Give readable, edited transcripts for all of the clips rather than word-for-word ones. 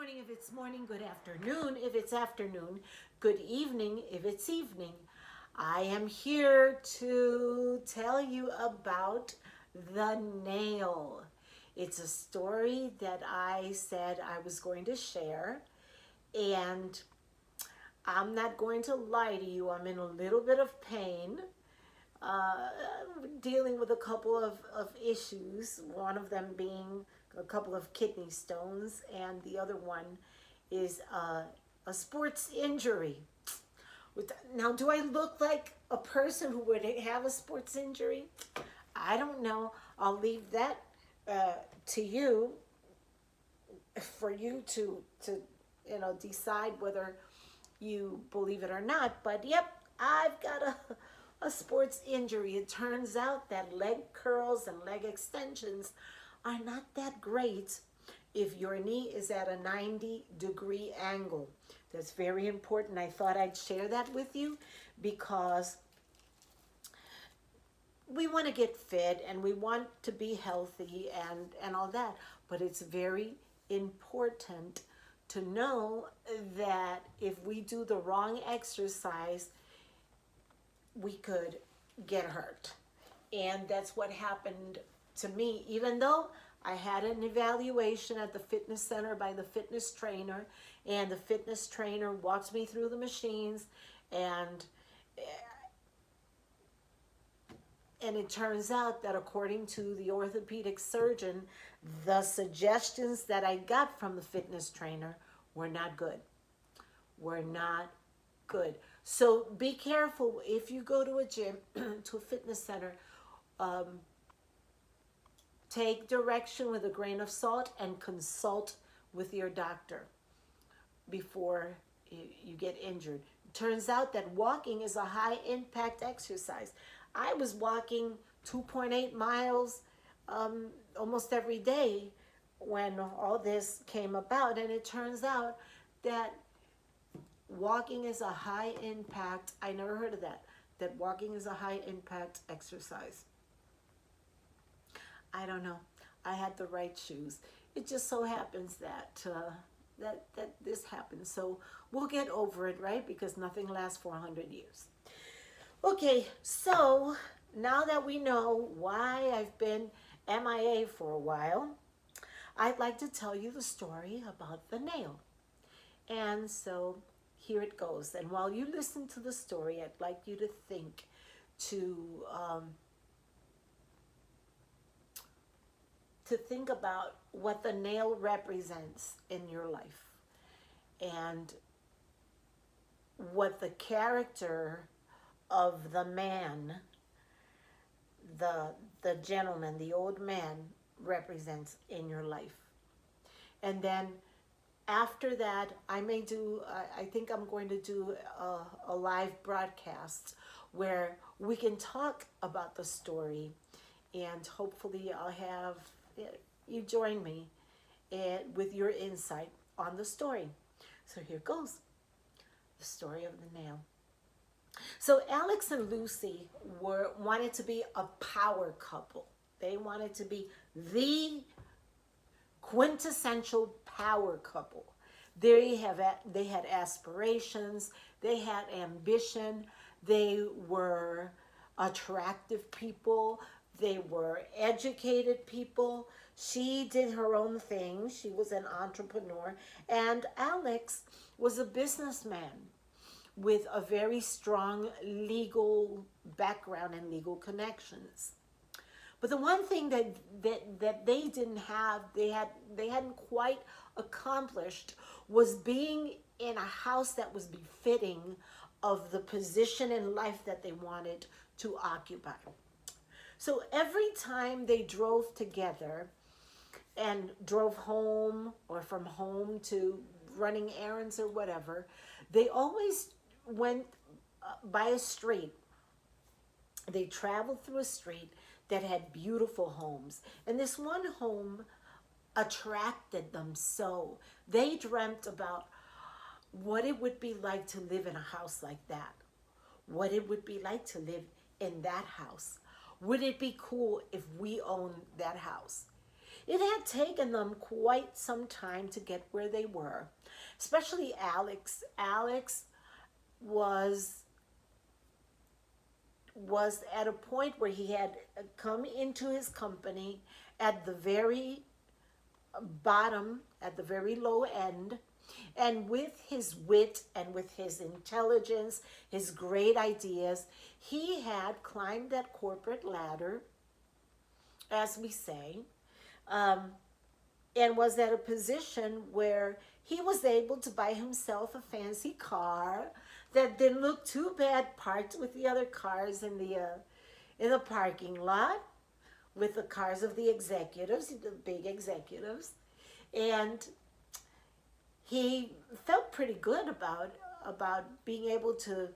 morning if it's morning, good afternoon if it's afternoon, good evening if it's evening. I am here to tell you about the nail. It's a story that I said I was going to share, and I'm not going to lie to you, I'm in a little bit of pain. uh, Dealing with a couple of issues, one of them being a couple of kidney stones, and the other one is a sports injury. Now, do I look like a person who would have a sports injury? I don't know. I'll leave that to you, for you to decide whether you believe it or not. But yep, I've got a sports injury. It turns out that leg curls and leg extensions are not that great if your knee is at a 90-degree angle. That's very important. I thought I'd share that with you because we want to get fit and we want to be healthy and all that, but it's very important to know that if we do the wrong exercise, we could get hurt. And that's what happened to me. Even though I had an evaluation at the fitness center by the fitness trainer, and the fitness trainer walked me through the machines, and it turns out that according to the orthopedic surgeon, the suggestions that I got from the fitness trainer were not good. Were not good. So be careful if you go to a gym, to a fitness center. Take direction with a grain of salt and consult with your doctor before you get injured. It turns out that walking is a high impact exercise. I was walking 2.8 miles almost every day when all this came about, and it turns out that walking is a high impact, I never heard of that walking is a high impact exercise. I don't know. I had the right shoes. It just so happens that that this happened. So we'll get over it, right? Because nothing lasts for 100 years. Okay, so now that we know why I've been MIA for a while, I'd like to tell you the story about the nail. And so here it goes. And while you listen to the story, I'd like you to think to think about what the nail represents in your life and what the character of the man, the gentleman, the old man represents in your life. And then after that, I think I'm going to do a live broadcast where we can talk about the story, and hopefully I'll have you join me with your insight on the story. So here goes, the story of the nail. So Alex and Lucy wanted to be a power couple. They wanted to be the quintessential power couple. They had aspirations, they had ambition, they were attractive people, they were educated people. She did her own thing. She was an entrepreneur, and Alex was a businessman with a very strong legal background and legal connections. But the one thing that they didn't have, they hadn't quite accomplished, was being in a house that was befitting of the position in life that they wanted to occupy. So every time they drove together and drove home or from home to running errands or whatever, they always went by a street. They traveled through a street that had beautiful homes. And this one home attracted them so. They dreamt about what it would be like to live in a house like that. What it would be like to live in that house. Would it be cool if we owned that house? it had taken them quite some time to get where they were, especially Alex. Alex was at a point where he had come into his company at the very bottom, at the very low end. And with his wit and with his intelligence, his great ideas, he had climbed that corporate ladder, as we say, um, and was at a position where he was able to buy himself a fancy car that didn't look too bad, parked with the other cars in the parking lot, with the cars of the executives, the big executives, and he felt pretty good about being able to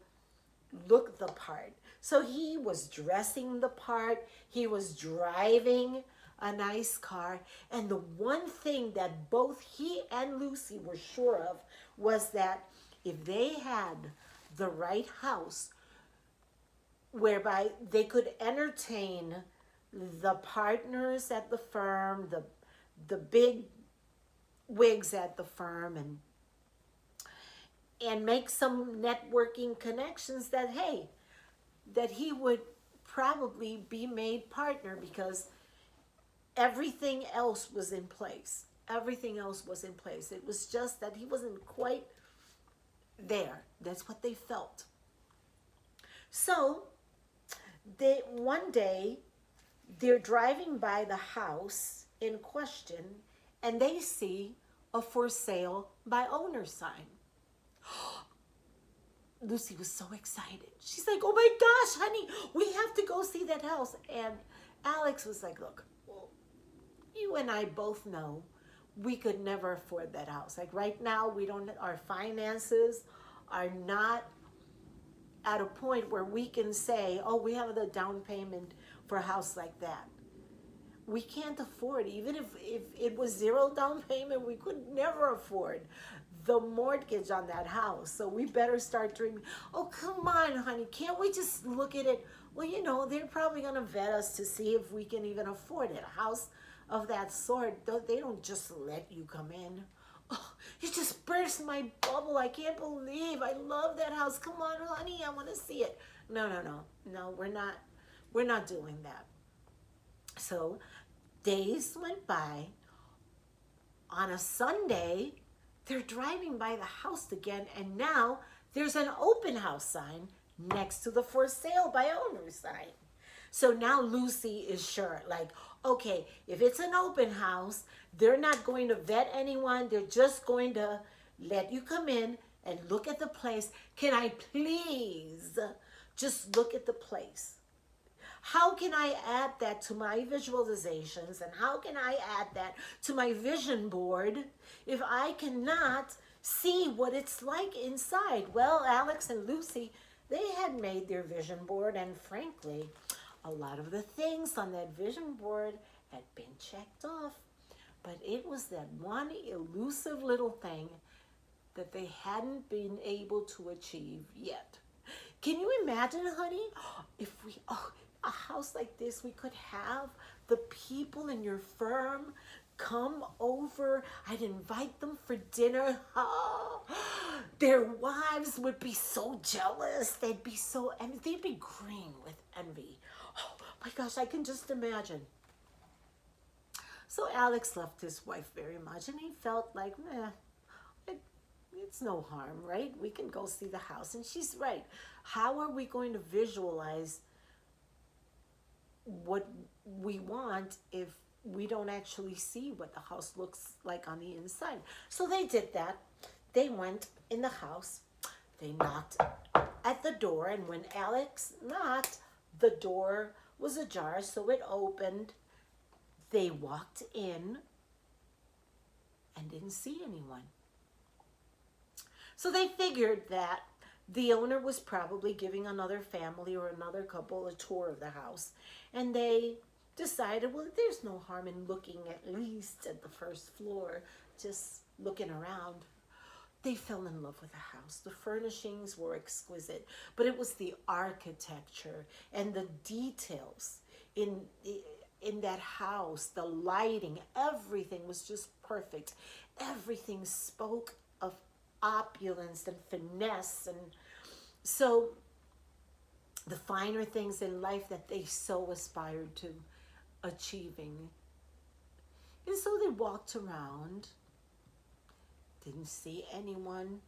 look the part. So he was dressing the part, he was driving a nice car, and the one thing that both he and Lucy were sure of was that if they had the right house whereby they could entertain the partners at the firm, the big wigs at the firm, and make some networking connections, that hey, that he would probably be made partner, because everything else was in place. Everything else was in place. It was just that he wasn't quite there. That's what they felt. So one day they're driving by the house in question, and they see a for sale by owner sign. Lucy was so excited. She's like, oh my gosh, honey, we have to go see that house. And Alex was like, look, well, you and I both know we could never afford that house. Like right now, our finances are not at a point where we can say, oh, we have the down payment for a house like that. We can't afford, even if it was zero down payment, we could never afford the mortgage on that house. So we better start dreaming. Oh, come on, honey, can't we just look at it? Well, they're probably going to vet us to see if we can even afford it. A house of that sort, they don't just let you come in. Oh, you just burst my bubble. I can't believe I love that house. Come on, honey, I want to see it. No, we're not doing that. So days went by. On a Sunday, they're driving by the house again, and now there's an open house sign next to the for sale by owner sign. So now Lucy is sure, like, okay, if it's an open house, they're not going to vet anyone. They're just going to let you come in and look at the place. Can I please just look at the place? How can I add that to my visualizations, and how can I add that to my vision board if I cannot see what it's like inside? Well, Alex and Lucy, they had made their vision board, and frankly, a lot of the things on that vision board had been checked off. But it was that one elusive little thing that they hadn't been able to achieve yet. Can you imagine, honey, if a house like this, we could have the people in your firm come over. I'd invite them for dinner. Oh, their wives would be so jealous. They'd be green with envy. Oh my gosh, I can just imagine. So Alex loved his wife very much, and he felt like, it's no harm, right? We can go see the house. And she's right. How are we going to visualize what we want if we don't actually see what the house looks like on the inside? So they did that. They went in the house. They knocked at the door, and when Alex knocked, the door was ajar, so it opened. They walked in and didn't see anyone. So they figured that the owner was probably giving another family or another couple a tour of the house. And they decided, well, there's no harm in looking at least at the first floor, just looking around. They fell in love with the house. The furnishings were exquisite, but it was the architecture and the details in that house, the lighting, everything was just perfect. Everything spoke of opulence and finesse. And so the finer things in life that they so aspired to achieving. And so they walked around, didn't see anyone.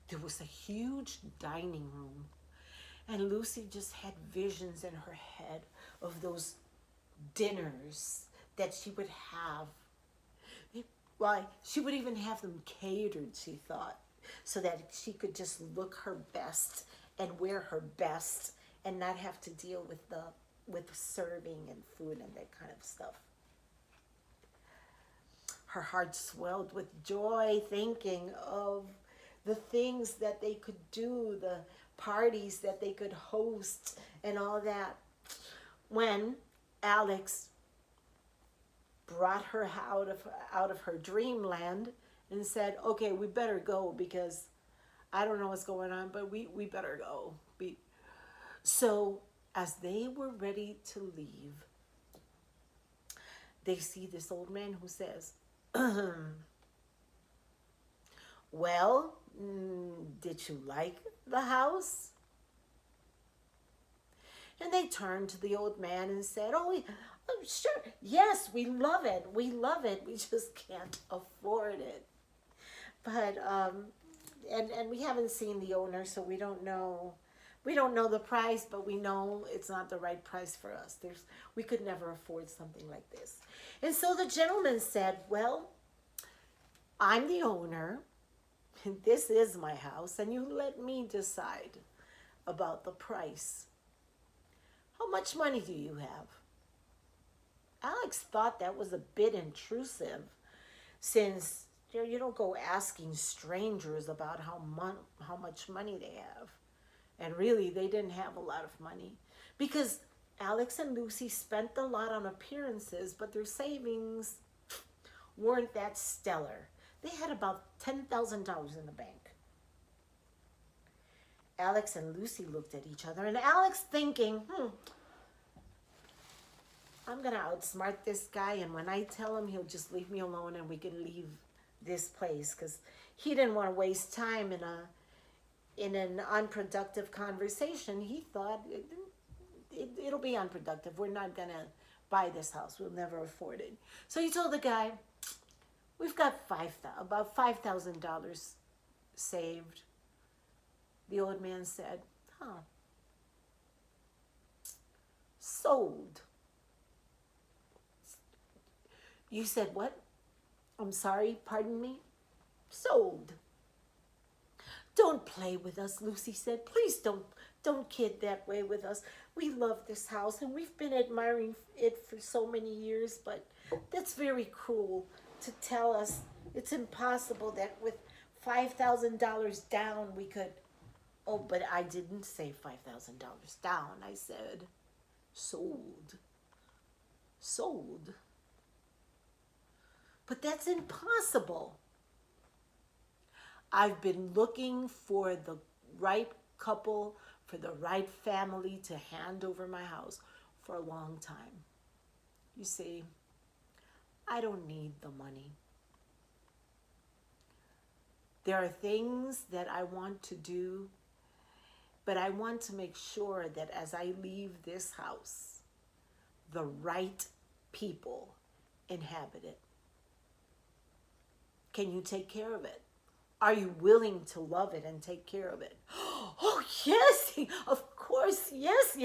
There was a huge dining room, and Lucy just had visions in her head of those dinners that she would have. Why, she would even have them catered, she thought, so that she could just look her best and wear her best and not have to deal with serving and food and that kind of stuff. Her heart swelled with joy thinking of the things that they could do, the parties that they could host and all that. When Alex brought her out of her dreamland and said, okay, we better go because I don't know what's going on, but we better go. So as they were ready to leave, they see this old man who says, well, did you like the house? And they turned to the old man and said, oh, sure, yes, we love it. We love it. We just can't afford it. But, and we haven't seen the owner, so we don't know. We don't know the price, but we know it's not the right price for us. We could never afford something like this. And so the gentleman said, well, I'm the owner. This is my house, and you let me decide about the price. How much money do you have? Alex thought that was a bit intrusive, since you don't go asking strangers about how much money they have. And really, they didn't have a lot of money, because Alex and Lucy spent a lot on appearances, but their savings weren't that stellar. They had about $10,000 in the bank. Alex and Lucy looked at each other, and Alex thinking, I'm going to outsmart this guy, and when I tell him, he'll just leave me alone and we can leave this place, because he didn't want to waste time in an unproductive conversation. He thought it'll be unproductive. We're not going to buy this house. We'll never afford it. So he told the guy, we've got about $5,000 saved. The old man said, sold. You said what? I'm sorry, pardon me? Sold. Don't play with us, Lucy said. Please don't kid that way with us. We love this house and we've been admiring it for so many years, but that's very cruel to tell us it's impossible that with $5,000 down we could. Oh, but I didn't say $5,000 down. I said sold. Sold. But that's impossible. I've been looking for the right couple, for the right family to hand over my house for a long time. You see, I don't need the money. There are things that I want to do, but I want to make sure that as I leave this house, the right people inhabit it. Can you take care of it? Are you willing to love it and take care of it? Oh, yes, of course, yes.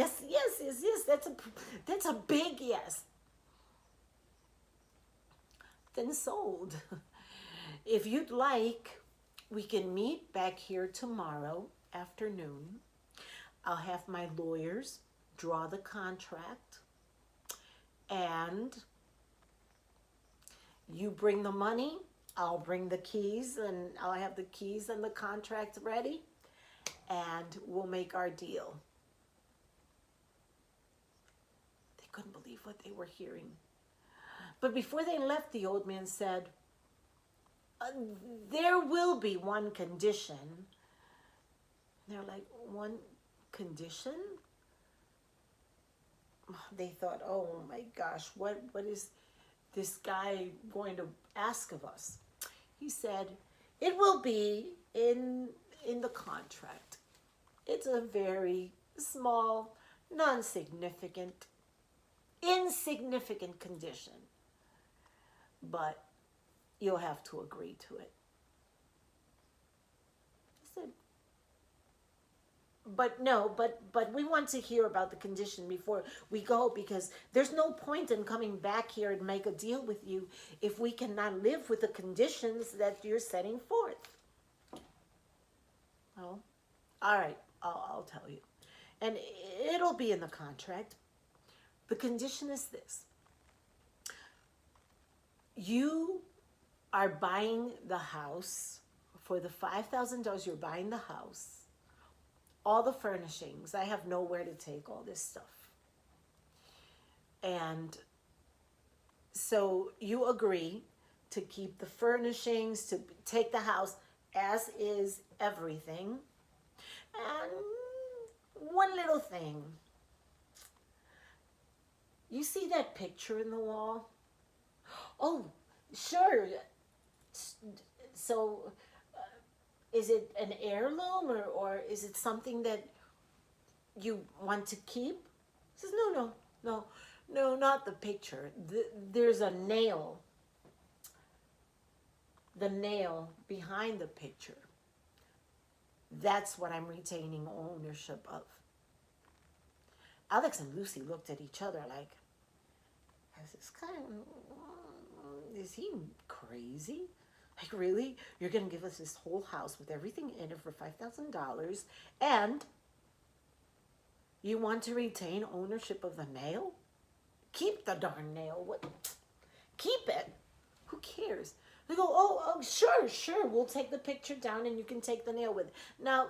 That's a big yes. Then sold. If you'd like, we can meet back here tomorrow afternoon. I'll have my lawyers draw the contract, and you bring the money. I'll bring the keys, and I'll have the keys and the contract ready, and we'll make our deal. They couldn't believe what they were hearing. But before they left, the old man said, there will be one condition. And they're like, one condition? they thought, oh my gosh, what is this guy going to ask of us? He said, it will be in the contract. It's a very small, non-significant, insignificant condition, but you'll have to agree to it. I said, but no, but we want to hear about the condition before we go, because there's no point in coming back here and make a deal with you if we cannot live with the conditions that you're setting forth. Oh, all right, I'll tell you. And it'll be in the contract. The condition is this: you are buying the house for the $5,000. You're buying the house, all the furnishings. I have nowhere to take all this stuff. And so you agree to keep the furnishings, to take the house as is, everything. And one little thing. You see that picture in the wall? Oh, sure. So, is it an heirloom, or is it something that you want to keep? He says, no, not the picture. There's a nail. The nail behind the picture. That's what I'm retaining ownership of. Alex and Lucy looked at each other like, is he crazy? Like, really? You're going to give us this whole house with everything in it for $5,000, and you want to retain ownership of the nail? Keep the darn nail. What? Keep it. Who cares? They go, oh, sure. We'll take the picture down and you can take the nail with it. Now,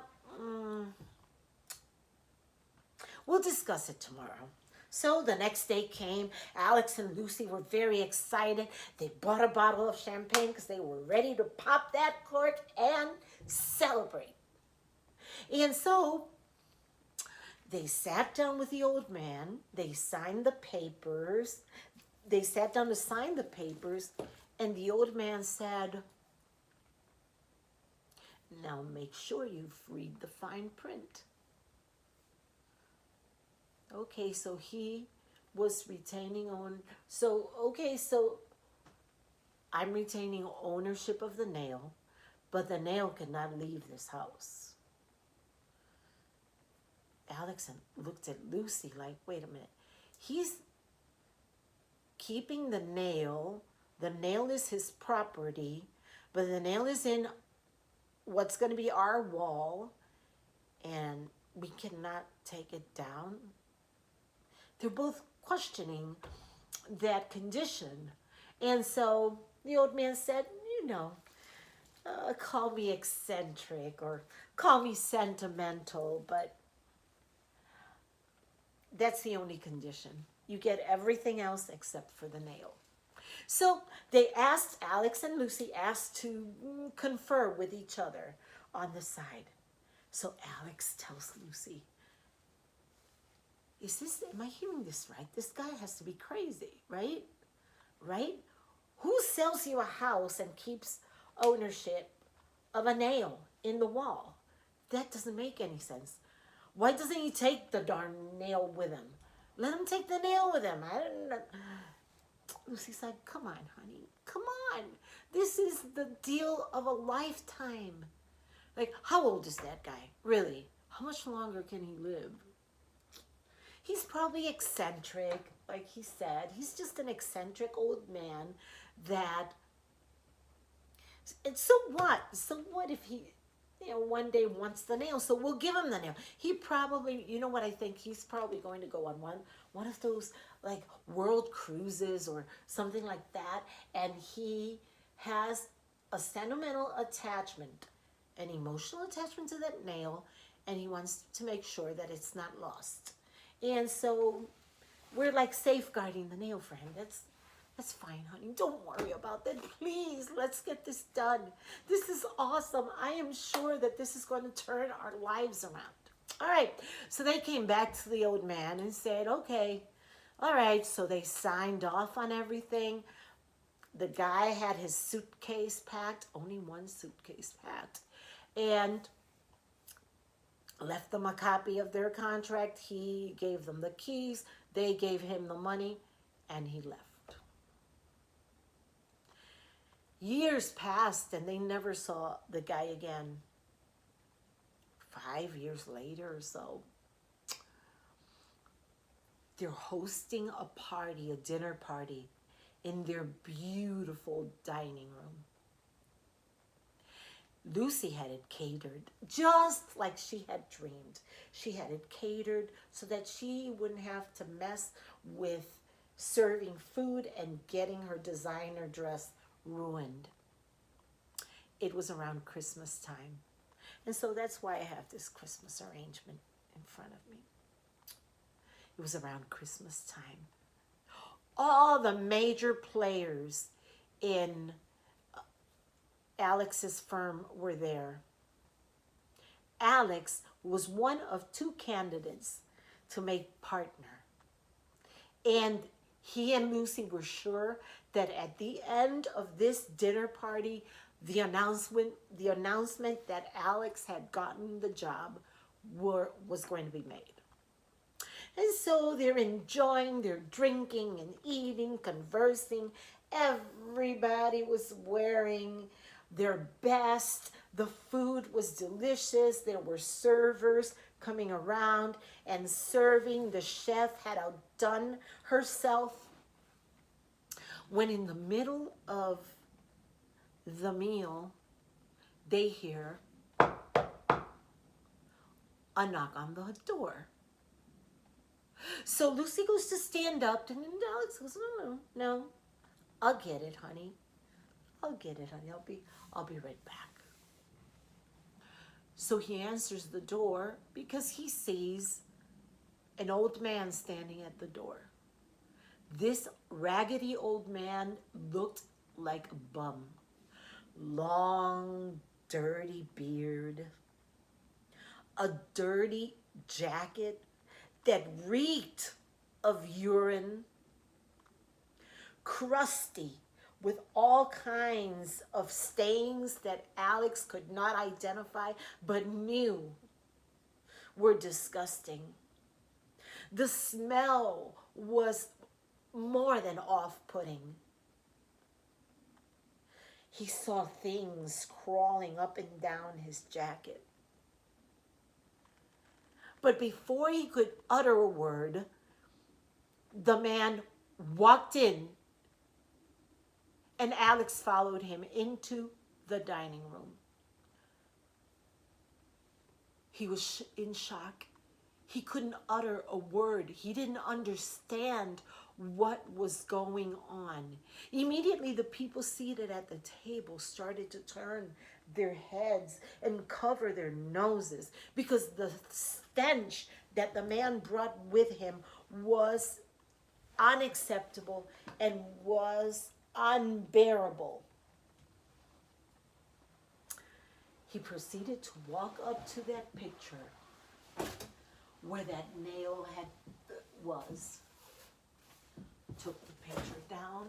we'll discuss it tomorrow. So the next day came. Alex and Lucy were very excited. They bought a bottle of champagne because they were ready to pop that cork and celebrate. And so they sat down with the old man. They signed the papers. They sat down to sign the papers. And the old man said, now make sure you've read the fine print. Okay, so he was retaining so I'm retaining ownership of the nail, but the nail cannot leave this house. Alex looked at Lucy like, wait a minute. He's keeping the nail. The nail is his property, but the nail is in what's going to be our wall, and we cannot take it down. They're both questioning that condition. And so the old man said, call me eccentric or call me sentimental, but that's the only condition. You get everything else except for the nail. So Alex and Lucy asked to confer with each other on the side. So Alex tells Lucy, am I hearing this right? This guy has to be crazy, right? Right? Who sells you a house and keeps ownership of a nail in the wall? That doesn't make any sense. Why doesn't he take the darn nail with him? Let him take the nail with him. Lucy's like, come on, honey. Come on. This is the deal of a lifetime. Like, how old is that guy? Really? How much longer can he live? He's probably eccentric, like he said. He's just an eccentric old man that... And so what? So what if he, one day wants the nail? So we'll give him the nail. He probably, you know what I think? He's probably going to go on one of those, like, world cruises or something like that. And he has a sentimental attachment, an emotional attachment to that nail. And he wants to make sure that it's not lost. And so we're like safeguarding the nail for him. That's fine, honey. Don't worry about that. Please, let's get this done. This is awesome. I am sure that this is going to turn our lives around. All right. So they came back to the old man and said, okay, All right, so they signed off on everything. The guy had his suitcase packed, only one suitcase packed, and left them a copy of their contract. He gave them the keys, they gave him the money, and he left. Years passed and they never saw the guy again. 5 years later or so, they're hosting a party, a dinner party, in their beautiful dining room. Lucy had it catered just like she had dreamed. She had it catered so that she wouldn't have to mess with serving food and getting her designer dress ruined. It was around Christmas time. And so that's why I have this Christmas arrangement in front of me. It was around Christmas time. All the major players in Alex's firm were there. Alex was one of two candidates to make partner. And he and Lucy were sure that at the end of this dinner party, the announcement that Alex had gotten the job was going to be made. And so they're enjoying, they're drinking and eating, conversing. Everybody was wearing their best. The food was delicious. There were servers coming around and serving. The chef had outdone herself. When in the middle of the meal, they hear a knock on the door. So Lucy goes to stand up, and Alex goes, no, I'll get it, honey. I'll get it, honey. I'll be right back. So he answers the door because he sees an old man standing at the door. This raggedy old man looked like a bum. Long, dirty beard, a dirty jacket that reeked of urine, crusty with all kinds of stains that Alex could not identify but knew were disgusting. The smell was more than off-putting. He saw things crawling up and down his jacket. But before he could utter a word, the man walked in, and Alex followed him into the dining room. He was in shock. He couldn't utter a word. He didn't understand what was going on. Immediately, the people seated at the table started to turn their heads and cover their noses because the stench that the man brought with him was unacceptable and was unbearable. He proceeded to walk up to that picture where that nail was, took the picture down,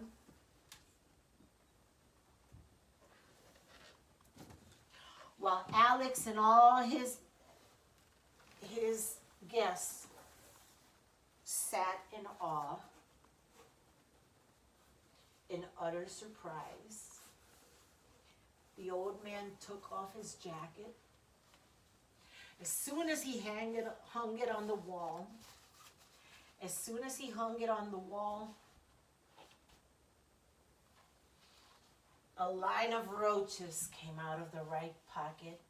while Alex and all his guests sat in awe, in utter surprise. The old man took off his jacket. As soon as he hung it on the wall, a line of roaches came out of the right pocket.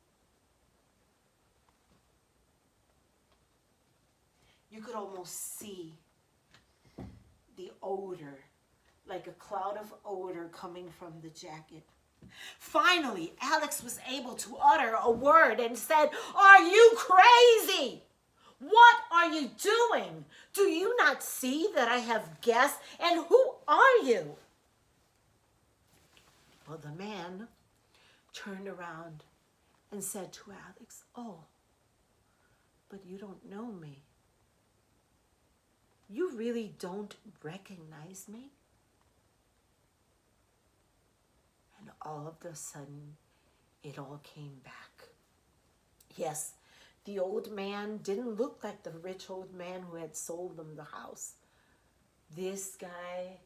You could almost see the odor, like a cloud of odor coming from the jacket. Finally, Alex was able to utter a word and said, "Are you crazy? What are you doing? Do you not see that I have guests? And who are you?" Well, the man turned around and said to Alex, "Oh, but you don't know me." You really don't recognize me? And all of a sudden, it all came back. Yes, the old man didn't look like the rich old man who had sold them the house. This guy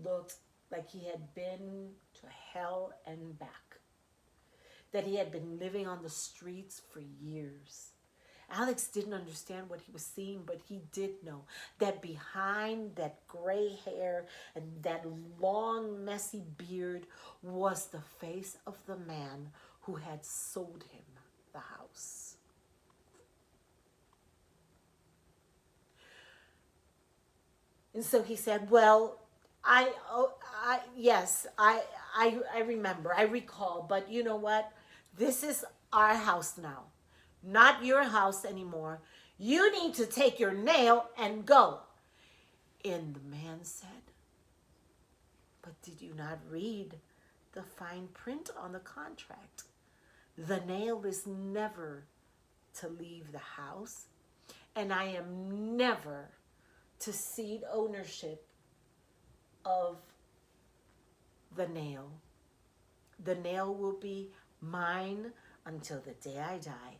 looked like he had been to hell and back, that he had been living on the streets for years. Alex didn't understand what he was seeing, but he did know that behind that gray hair and that long, messy beard was the face of the man who had sold him the house. And so he said, well, yes, I remember, I recall, but you know what? This is our house now, not your house anymore. You need to take your nail and go. And the man said, but did you not read the fine print on the contract? The nail is never to leave the house, and I am never to cede ownership of the nail. The nail will be mine until the day I die.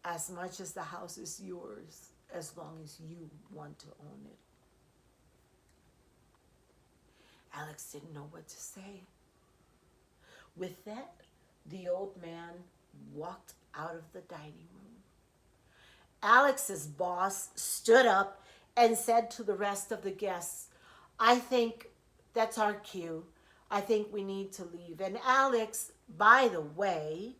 As much as the house is yours, as long as you want to own it. Alex didn't know what to say. With that, the old man walked out of the dining room. Alex's boss stood up and said to the rest of the guests, I think that's our cue. I think we need to leave. And Alex, by the way,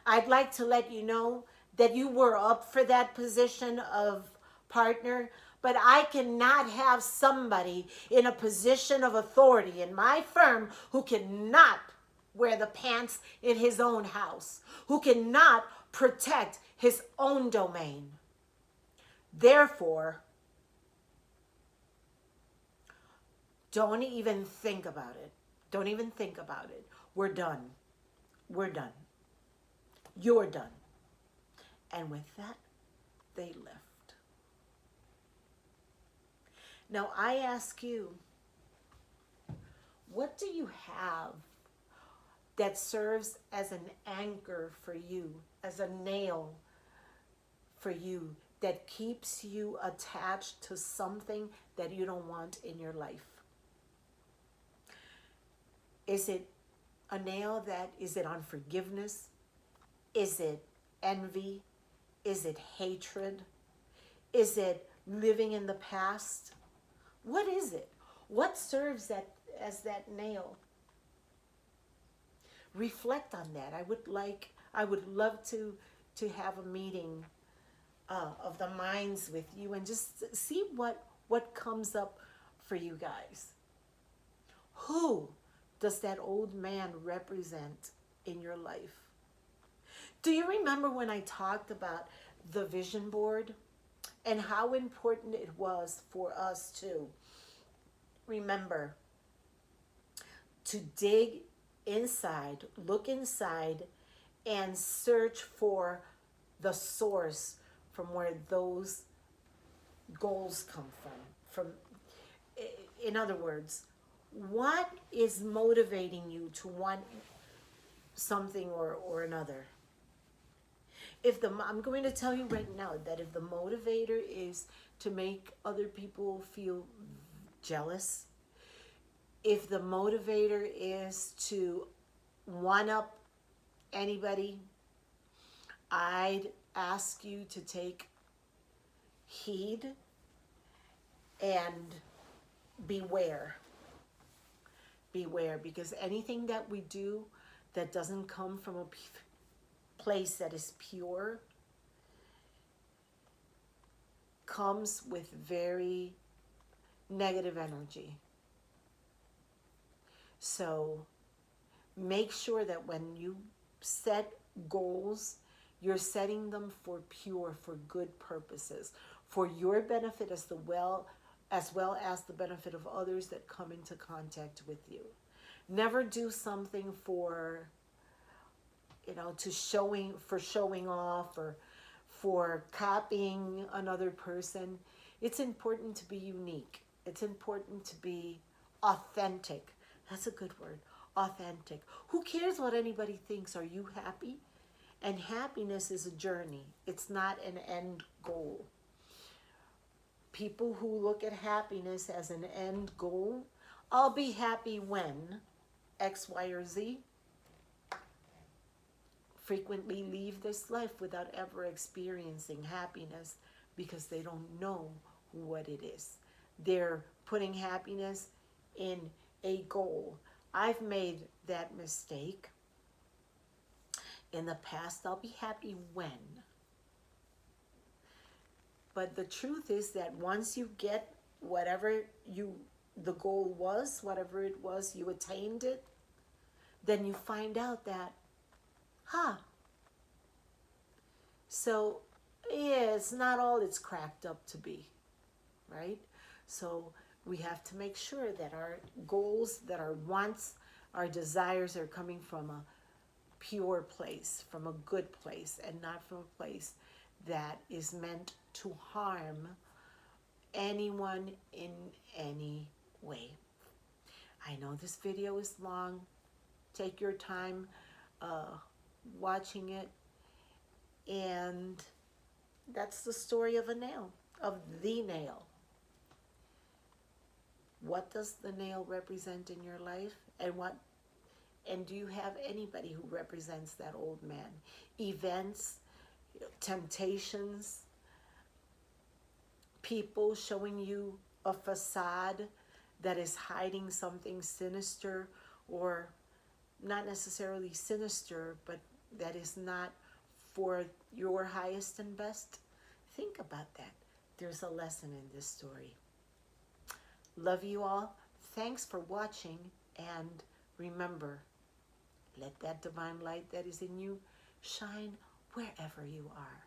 I'd like to let you know that you were up for that position of partner, but I cannot have somebody in a position of authority in my firm who cannot wear the pants in his own house, who cannot protect his own domain. Therefore, don't even think about it. Don't even think about it. We're done. We're done. You're done. And with that, they left. Now I ask you, what do you have that serves as an anchor for you, as a nail for you, that keeps you attached to something that you don't want in your life? Is it a nail is it unforgiveness? Is it envy? Is it hatred? Is it living in the past? What is it? What serves as that nail? Reflect on that. I would love to have a meeting of the minds with you and just see what comes up for you guys. Who does that old man represent in your life? Do you remember when I talked about the vision board and how important it was for us to remember to dig inside, look inside, and search for the source from where those goals come from? In other words, what is motivating you to want something or another? I'm going to tell you right now that if the motivator is to make other people feel jealous, if the motivator is to one up anybody, I'd ask you to take heed and beware. Beware, because anything that we do that doesn't come from a place that is pure comes with very negative energy. So make sure that when you set goals, you're setting them for pure, for good purposes, for your benefit as well as the benefit of others that come into contact with you. Never do something for to showing off or for copying another person. It's important to be unique. It's important to be authentic. That's a good word. Authentic. Who cares what anybody thinks? Are you happy? And happiness is a journey. It's not an end goal. People who look at happiness as an end goal, I'll be happy when X, Y, or Z, frequently leave this life without ever experiencing happiness because they don't know what it is. They're putting happiness in a goal. I've made that mistake in the past. I'll be happy when. But the truth is that once you get whatever the goal was, whatever it was, you attained it, then you find out that, so yeah, it's not all it's cracked up to be, right? So we have to make sure that our goals, that our wants, our desires are coming from a pure place, from a good place, and not from a place that is meant to harm anyone in any way. I know this video is long. Take your time watching it. And that's the story of a nail, of the nail. What does the nail represent in your life? And do you have anybody who represents that old man? Events, temptations, people showing you a facade that is hiding something sinister, or not necessarily sinister, but that is not for your highest and best. Think about that. There's a lesson in this story. Love you all. Thanks for watching, and remember, let that divine light that is in you shine wherever you are.